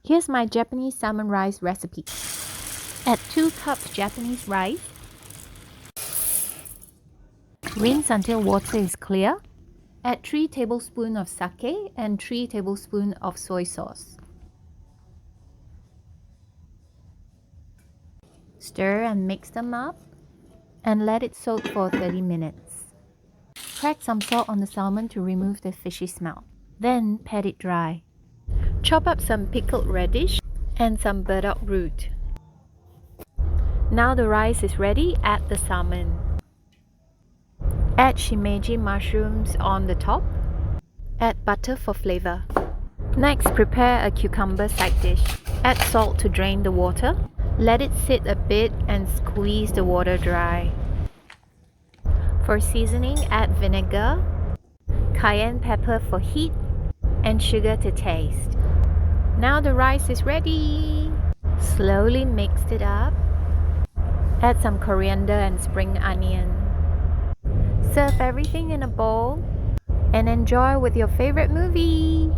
Here's my Japanese salmon rice recipe. Add 2 cups Japanese rice. Rinse until water is clear. Add 3 tablespoons of sake and 3 tablespoons of soy sauce. Stir and mix them up and let it soak for 30 minutes. Crack some salt on the salmon to remove the fishy smell. Then pat it dry. Chop up some pickled radish and some burdock root. Now the rice is ready, add the salmon. Add shimeji mushrooms on the top. Add butter for flavor. Next, prepare a cucumber side dish. Add salt to drain the water. Let it sit a bit and squeeze the water dry. For seasoning, add vinegar, cayenne pepper for heat, and sugar to taste. Now the rice is ready. Slowly mix it up. Add some coriander and spring onion. Serve everything in a bowl and enjoy with your favorite movie.